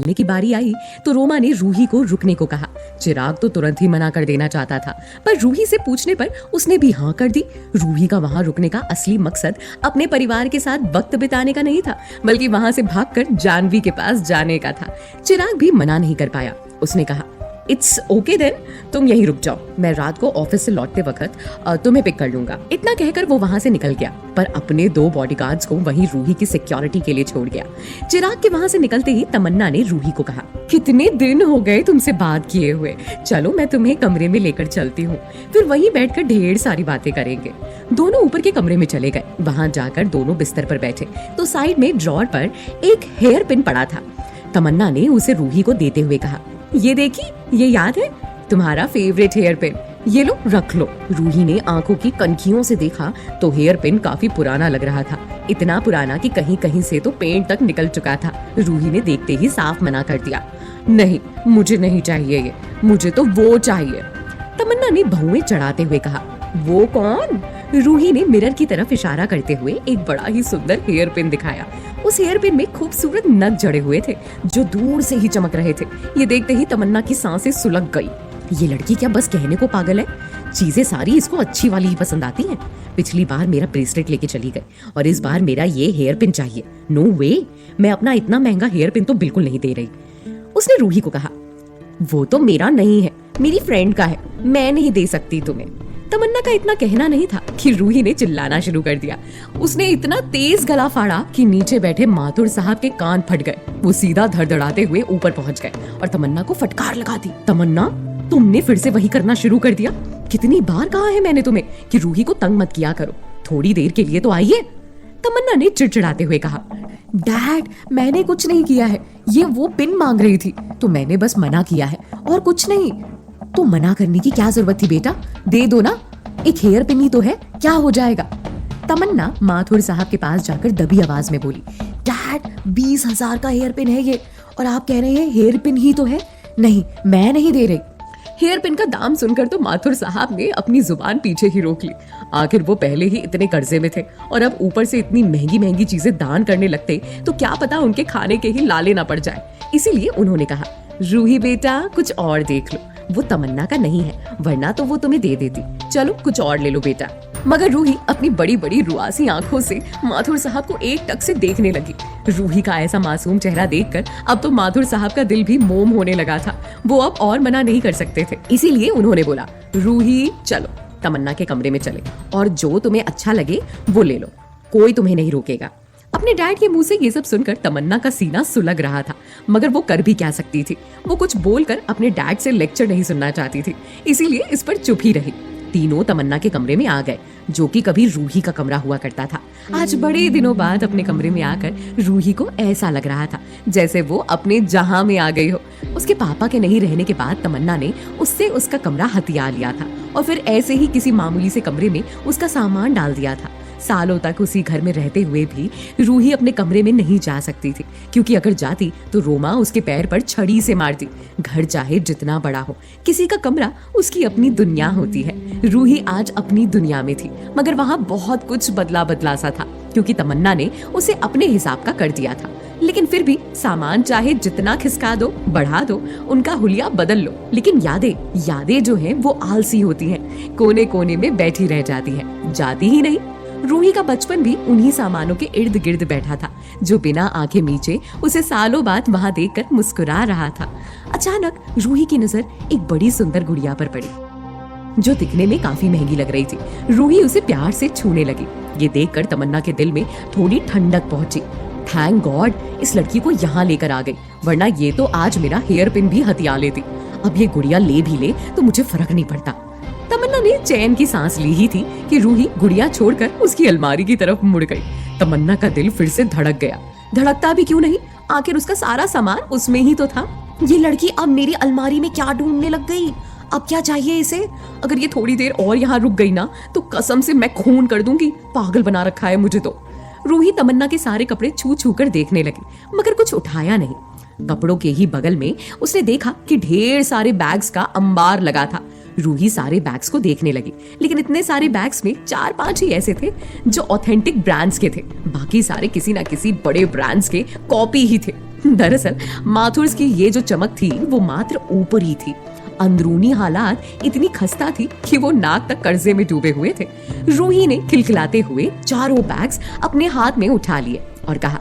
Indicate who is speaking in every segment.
Speaker 1: निकलने की बारी आई तो रोमा ने रूही को रुकने को कहा। चिराग तो तुरंत ही मना कर देना चाहता था, पर रूही से पूछने पर उसने भी हाँ कर दी। रूही का वहां रुकने का असली मकसद अपने परिवार के साथ वक्त बिताने का नहीं था, बल्कि वहां से भागकर जानवी के पास जाने का था। चिराग भी मना नहीं कर पाया। उसने कहा, इट्स ओके देन, तुम यहीं रुक जाओ, मैं रात को ऑफिस से लौटते वक्त तुम्हें पिक कर लूंगा। इतना कहकर वो वहां से निकल गया, पर अपने 2 बॉडीगार्ड्स को वहीं रूही की सिक्योरिटी के लिए छोड़ गया। चिराग के वहां से निकलते ही तमन्ना ने रूही को कहा, कितने दिन हो गए तुमसे बात किए हुए, चलो मैं तुम्हें कमरे में लेकर चलती हूँ, फिर वहीं बैठकर ढेर सारी बातें करेंगे। दोनों ऊपर के कमरे में चले गए। वहां जाकर दोनों बिस्तर पर बैठे तो साइड में ड्रॉर पर एक हेयर पिन पड़ा था। तमन्ना ने उसे रूही को देते हुए कहा, ये देखी, ये याद है तुम्हारा फेवरेट हेयर पिन, ये लो रख लो। रूही ने आंखों की कनखियों से देखा तो हेयर पिन काफी पुराना लग रहा था, इतना पुराना कि कहीं कहीं से तो पेंट तक निकल चुका था। रूही ने देखते ही साफ मना कर दिया, नहीं मुझे नहीं चाहिए ये, मुझे तो वो चाहिए। तमन्ना ने भौंवे चढ़ाते हुए कहा, वो कौन? रूही ने मिरर की तरफ इशारा करते हुए एक बड़ा ही सुंदर हेयर पिन दिखाया। उस हेयर पिन में खूबसूरत नग जड़े हुए थे जो दूर से ही चमक रहे थे। ये देखते ही तमन्ना की सांसें सुलग गई। ये लड़की क्या बस कहने को पागल है? चीजें सारी इसको अच्छी वाली ही पसंद आती हैं। पिछली बार मेरा ब्रेसलेट लेके चली गई और इस बार मेरा ये हेयर पिन चाहिए। नो वे, मैं अपना इतना महंगा हेयर पिन तो बिल्कुल नहीं दे रही। उसने रूही को कहा, वो तो मेरा नहीं है, मेरी फ्रेंड का है, मैं नहीं दे सकती तुम्हें। तमन्ना का इतना कहना नहीं था कि रूही ने चिल्लाना शुरू कर दिया। उसने इतना तेज गला फाड़ा कि नीचे बैठे माथुर साहब के कान फट गए। वो सीधा धड़धड़ाते हुए ऊपर पहुंच गए और तमन्ना को फटकार लगा दी। तमन्ना, तुमने फिर से वही करना शुरू कर दिया। कितनी बार कहा है मैंने तुम्हें कि रूही को तंग मत किया करो, थोड़ी देर के लिए तो आइए। तमन्ना ने चिड़चिड़ाते हुए कहा, डैड मैंने कुछ नहीं किया है, ये वो पिन मांग रही थी तो मैंने बस मना किया है और कुछ नहीं। तो मना करने की क्या जरूरत थी बेटा, दे दो ना, एक हेयर पिन ही तो है, क्या हो जाएगा। तमन्ना माथुर साहब के पास जाकर दबी आवाज में बोली, डैड 20,000 का हेयर पिन है ये और आप कह रहे हैं हेयर पिन ही तो है। नहीं, मैं नहीं दे रही। हेयर पिन का दाम सुनकर तो माथुर साहब ने अपनी जुबान पीछे ही रोक ली। आखिर वो पहले ही इतने कर्जे में थे और अब ऊपर से इतनी महंगी महंगी चीजें दान करने लगते तो क्या पता उनके खाने के ही लाले ना पड़ जाए। इसीलिए उन्होंने कहा, रूही बेटा कुछ और देख लो, वो तमन्ना का नहीं है, वरना तो वो तुम्हें दे देती, चलो कुछ और ले लो बेटा। मगर रूही अपनी बड़ी बड़ी रुआसी आंखों से माथुर साहब को एक टक से देखने लगी। रूही का ऐसा मासूम चेहरा देखकर अब तो माथुर साहब का दिल भी मोम होने लगा था। वो अब और मना नहीं कर सकते थे, इसीलिए उन्होंने बोला, रूही चलो तमन्ना के कमरे में चले और जो तुम्हें अच्छा लगे वो ले लो, कोई तुम्हें नहीं रोकेगा। अपने डैड के मुंह से ये सब सुनकर तमन्ना का सीना सुलग रहा था, मगर वो कर भी क्या सकती थी। वो कुछ बोलकर अपने डैड से लेक्चर नहीं सुनना चाहती थी, इसीलिए इस पर चुप ही रही। तीनों तमन्ना के कमरे में आ गए, जो कि कभी रूही का कमरा हुआ करता था। आज बड़े दिनों बाद अपने कमरे में आकर रूही को ऐसा लग रहा था जैसे वो अपने जहां में आ गई हो। उसके पापा के नहीं रहने के बाद तमन्ना ने उससे उसका कमरा हथिया लिया था और फिर ऐसे ही किसी मामूली से कमरे में उसका सामान डाल दिया था। सालों तक उसी घर में रहते हुए भी रूही अपने कमरे में नहीं जा सकती थी, क्योंकि अगर जाती तो रोमा उसके पैर पर छड़ी से मारती। घर चाहे जितना बड़ा हो, किसी का कमरा उसकी अपनी दुनिया होती है। रूही आज अपनी दुनिया में थी, मगर वहां बहुत कुछ बदला बदला सा था, क्योंकि तमन्ना ने उसे अपने हिसाब का कर दिया था। लेकिन फिर भी सामान चाहे जितना खिसका दो, बढ़ा दो, उनका हुलिया बदल लो, लेकिन यादें जो हैं वो आलसी होती हैं, कोने कोने में बैठी रह जाती हैं, जाती ही नहीं। रूही का बचपन भी उन्हीं सामानों के इर्द गिर्द बैठा था, जो बिना आंखें मीचे उसे सालों बाद वहां देखकर मुस्कुरा रहा था। अचानक रूही की नजर एक बड़ी सुंदर गुड़िया पर पड़ी, जो दिखने में काफी महंगी लग रही थी। रूही उसे प्यार से छूने लगी। ये देखकर तमन्ना के दिल में थोड़ी ठंडक पहुंची। थैंक गॉड इस लड़की को यहाँ लेकर आ गई, वरना ये तो आज मेरा हेयर पिन भी हथिया लेती। अब ये गुड़िया ले भी ले तो मुझे फर्क नहीं पड़ता। तमन्ना ने चैन की सांस ली ही थी कि रूही गुड़िया छोड़कर उसकी अलमारी की तरफ मुड़ गई। तमन्ना का दिल फिर से धड़क गया। धड़कता भी क्यों नहीं, आखिर उसका सारा सामान उसमें ही तो था। ये लड़की अब मेरी अलमारी में क्या ढूंढने लग गई? अब क्या चाहिए इसे? अगर ये थोड़ी देर और यहाँ रुक गई ना तो कसम से मैं खून कर दूंगी। पागल बना रखा है मुझे तो। रूही तमन्ना के सारे कपड़े छू छू कर देखने लगी, मगर कुछ उठाया नहीं। कपड़ों के ही बगल में उसने देखा कि ढेर सारे बैग्स का अंबार लगा था। रूही सारे बैग्स को देखने लगी, लेकिन इतने सारे बैग्स में 4-5 ही ऐसे थे जो ऑथेंटिक ब्रांड्स के थे। बाकी सारे किसी ना किसी बड़े ब्रांड्स के कॉपी ही थे। दरअसल माथुर्स की ये जो चमक थी वो मात्र ऊपरी थी। अंदरूनी हालात इतनी खस्ता थी कि वो नाक तक कर्जे में डूबे हुए थे। रूही ने खिलखिलाते हुए चारों बैग्स अपने हाथ में उठा लिए और कहा,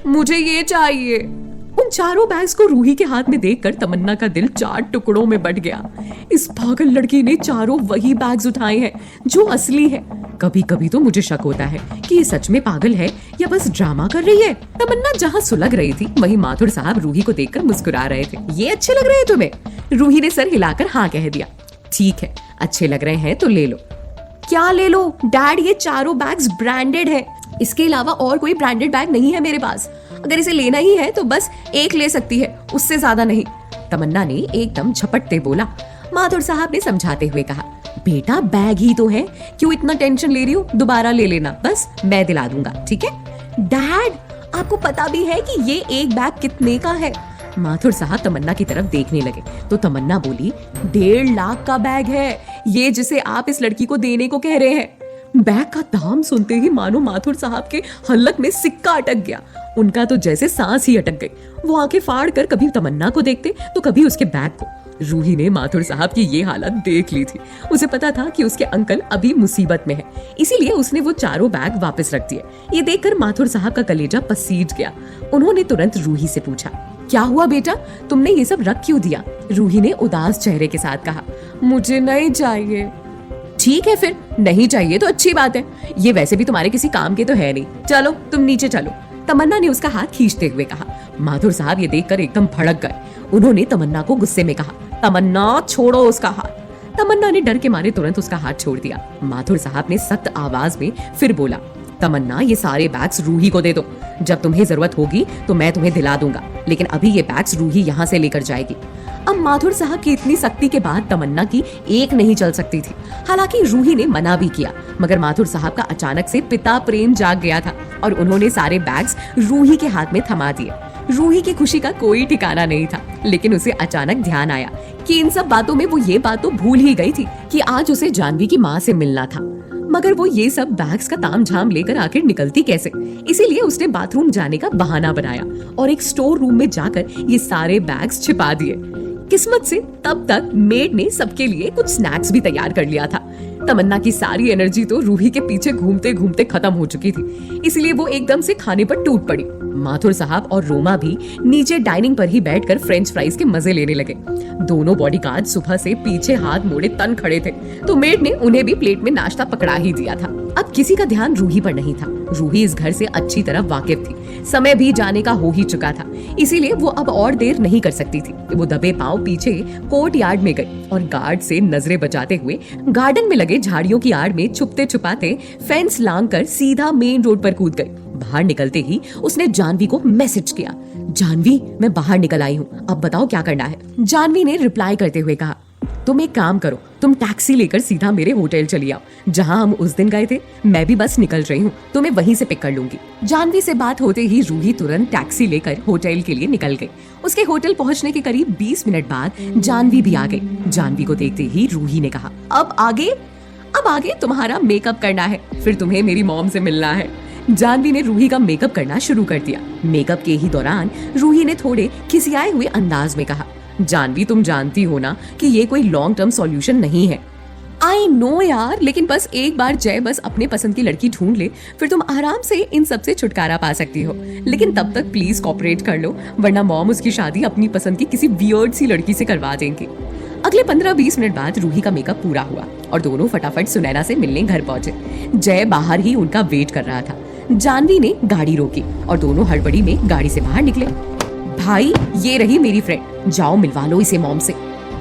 Speaker 1: मुझे ये चाहिए। उन चारों बैग्स को रूही के हाथ में देखकर तमन्ना का दिल 4 टुकड़ों में बट गया। इस पागल लड़की ने चारों वही बैग्स उठाए हैं जो असली है। कभी कभी तो मुझे शक होता है कि ये सच में पागल है या बस ड्रामा कर रही है। तमन्ना जहाँ सुलग रही थी वहीं माथुर साहब रूही को देखकर मुस्कुरा रहे थे। ये अच्छे लग रहे हैं तुम्हें? रूही ने सर हिलाकर हाँ कह दिया। ठीक है, अच्छे लग रहे हैं तो ले लो। क्या ले लो डैड? ये चारों बैग्स ब्रांडेड है, इसके अलावा और कोई ब्रांडेड बैग नहीं है मेरे पास। अगर इसे लेना ही है तो बस एक ले सकती है, उससे ज्यादा नहीं। तमन्ना ने एकदम झपटते बोला। माथुर साहब ने समझाते हुए कहा, बेटा बैग ही तो है, क्यों इतना टेंशन ले रही हो? दोबारा ले लेना, बस मैं दिला दूंगा, ठीक है? डैड, आपको पता भी है कि ये एक बैग कितने का है? माथुर साहब तमन्ना की तरफ देखने लगे तो तमन्ना बोली, 1.5 लाख का बैग है ये, जिसे आप इस लड़की को देने को कह रहे हैं। बैग का दाम सुनते ही मानो माथुर साहब के हलक में सिक्का अटक गया। उनका तो जैसे सांस ही अटक गई। वो आंखें फाड़ कर कभी तमन्ना को देखते तो कभी उसके बैग को। रूही ने माथुर साहब की ये हालत देख ली थी। उसे पता था कि उसके अंकल अभी मुसीबत में है, इसीलिए उसने वो चारों बैग वापस रख दिए। ये देखकर माथुर साहब का कलेजा पसीज गया। उन्होंने तुरंत रूही से पूछा, क्या हुआ बेटा, तुमने ये सब रख क्यों दिया? रूही ने उदास चेहरे के साथ कहा, मुझे नहीं चाहिए। ठीक है, फिर नहीं चाहिए तो अच्छी बात है, ये वैसे भी तुम्हारे किसी काम के तो है नहीं। चलो तुम नीचे चलो, तमन्ना ने उसका हाथ खींचते हुए कहा। माथुर साहब ये देखकर एकदम भड़क गए। उन्होंने तमन्ना को गुस्से में कहा, तमन्ना छोड़ो उसका हाथ। तमन्ना ने डर के मारे तुरंत उसका हाथ छोड़ दिया। माथुर साहब ने सख्त आवाज में फिर बोला, तमन्ना ये सारे बैग्स रूही को दे दो, जब तुम्हें जरूरत होगी तो मैं तुम्हें दिला दूंगा, लेकिन अभी ये बैग्स रूही यहाँ से लेकर जाएगी। अब माथुर साहब की इतनी सख्ती के बाद तमन्ना की एक नहीं चल सकती थी। हालांकि रूही ने मना भी किया, मगर माथुर साहब का अचानक से पिता प्रेम जाग गया था और उन्होंने सारे बैग्स रूही के हाथ में थमा दिए। रूही की खुशी का कोई ठिकाना नहीं था, लेकिन उसे अचानक ध्यान आया कि इन सब बातों में वो ये बात तो भूल ही गई थी कि आज उसे जानवी की माँ से मिलना था। मगर वो ये सब बैग्स का तामझाम लेकर आखिर निकलती कैसे? इसीलिए उसने बाथरूम जाने का बहाना बनाया और एक स्टोर रूम में जाकर ये सारे बैग्स छिपा दिए। किस्मत से तब तक मेड ने सबके लिए कुछ स्नैक्स भी तैयार कर लिया था। तमन्ना की सारी एनर्जी तो रूही के पीछे घूमते घूमते खत्म हो चुकी थी, इसलिए वो एकदम से खाने पर टूट पड़ी। माथुर साहब और रोमा भी नीचे डाइनिंग पर ही बैठकर फ्रेंच फ्राइज के मजे लेने लगे। दोनों बॉडीगार्ड सुबह से पीछे हाथ मोड़े तन खड़े थे, तो मेड ने उन्हें भी प्लेट में नाश्ता पकड़ा ही दिया था। अब किसी का ध्यान रूही पर नहीं था। रूही इस घर से अच्छी तरह वाकिफ थी, समय भी जाने का हो ही चुका था, इसीलिए वो अब और देर नहीं कर सकती थी। वो दबे पांव पीछे कोर्ट यार्ड में गई और गार्ड से नजरें बचाते हुए गार्डन में लगे झाड़ियों की आड़ में छुपते छुपाते फेंस लांघकर सीधा मेन रोड पर कूद गई। बाहर निकलते ही उसने जानवी को मैसेज किया, जानवी मैं बाहर निकल आई हूँ, अब बताओ क्या करना है? जानवी ने रिप्लाई करते हुए कहा, तुम एक काम करो, तुम टैक्सी लेकर सीधा मेरे होटल चली आओ, जहाँ हम उस दिन गए थे। मैं भी बस निकल रही हूँ, तुम्हें वहीं से पिक कर लूंगी। जानवी से बात होते ही रूही तुरंत टैक्सी लेकर होटल के लिए निकल गई। उसके होटल पहुँचने के करीब 20 मिनट बाद जानवी भी आ गई। जानवी को देखते ही रूही ने कहा, अब आगे तुम्हारा मेकअप करना है, फिर तुम्हें मेरी मॉम से मिलना है। जानवी ने रूही का मेकअप करना शुरू कर दिया। मेकअप के ही दौरान रूही ने थोड़े खिसियाए हुए अंदाज में कहा, जानवी तुम जानती हो ना कि ये कोई लॉन्ग टर्म सॉल्यूशन नहीं है। आई नो यार, लेकिन बस एक बार जय बस अपने पसंद की लड़की ढूंढ ले, फिर तुम आराम से इन सब से छुटकारा पा सकती हो। लेकिन तब तक प्लीज कॉपरेट कर लो, वरना मॉम उसकी शादी अपनी पसंद की किसी वियर्ड सी लड़की से करवा देंगी। अगले 15-20 मिनट बाद रूही का मेकअप पूरा हुआ और दोनों फटाफट सुनैना से मिलने घर पहुंचे। जय बाहर ही उनका वेट कर रहा था। जानवी ने गाड़ी रोकी और दोनों हड़बड़ी में गाड़ी से बाहर निकले। भाई ये रही मेरी फ्रेंड, जाओ मिलवा लो इसे मॉम से।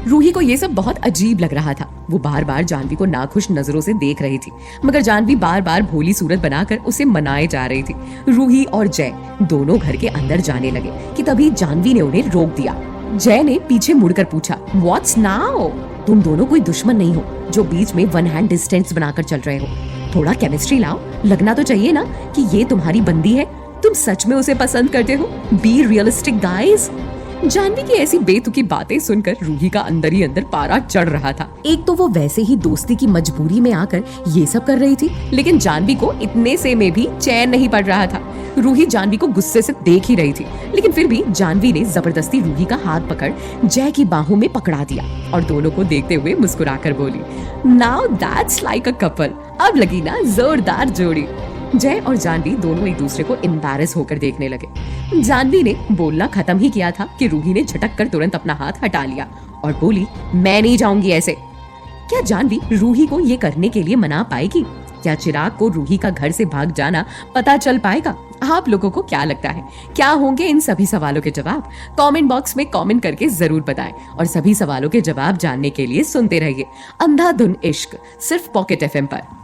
Speaker 1: रूही को ये सब बहुत अजीब लग रहा था। वो बार बार जानवी को नाखुश नजरों से देख रही थी, मगर जानवी बार बार भोली सूरत बनाकर उसे मनाए जा रही थी। रूही और जय दोनों घर के अंदर जाने लगे कि तभी जानवी ने उन्हें रोक दिया। जय ने पीछे मुड़कर पूछा, व्हाट्स नाउ? तुम दोनों कोई दुश्मन नहीं हो जो बीच में वन हैंड डिस्टेंस बनाकर चल रहे हो। थोड़ा केमिस्ट्री लाओ, लगना तो चाहिए ना कि ये तुम्हारी बंदी है। तुम सच में उसे पसंद करते हो? Be realistic guys. जानवी की ऐसी बेतुकी बातें सुनकर रूही का अंदर ही अंदर पारा चढ़ रहा था। एक तो वो वैसे ही दोस्ती की मजबूरी में आकर ये सब कर रही थी, लेकिन जानवी को इतने से में भी चैन नहीं पड़ रहा था। रूही जानवी को गुस्से से देख ही रही थी, लेकिन फिर भी जानवी ने जबरदस्ती रूही का हाथ पकड़ जय की बाहों में पकड़ा दिया और दोनों को देखते हुए मुस्कुराकर बोली, now that's like a couple. अब लगी ना जोरदार जोड़ी। जय और जानवी दोनों एक दूसरे को एम्बैरेस होकर देखने लगे। जानवी ने बोलना खत्म ही किया था कि रूही ने झटक कर तुरंत अपना हाथ हटा लिया और बोली, मैं नहीं जाऊंगी ऐसे। क्या जानवी रूही को ये करने के लिए मना पाएगी? क्या चिराग को रूही का घर से भाग जाना पता चल पाएगा? आप लोगों को क्या लगता है, क्या होंगे इन सभी सवालों के जवाब? कमेंट बॉक्स में कमेंट करके जरूर बताएं और सभी सवालों के जवाब जानने के लिए सुनते रहिए अंधाधुन इश्क, सिर्फ पॉकेट एफएम पर।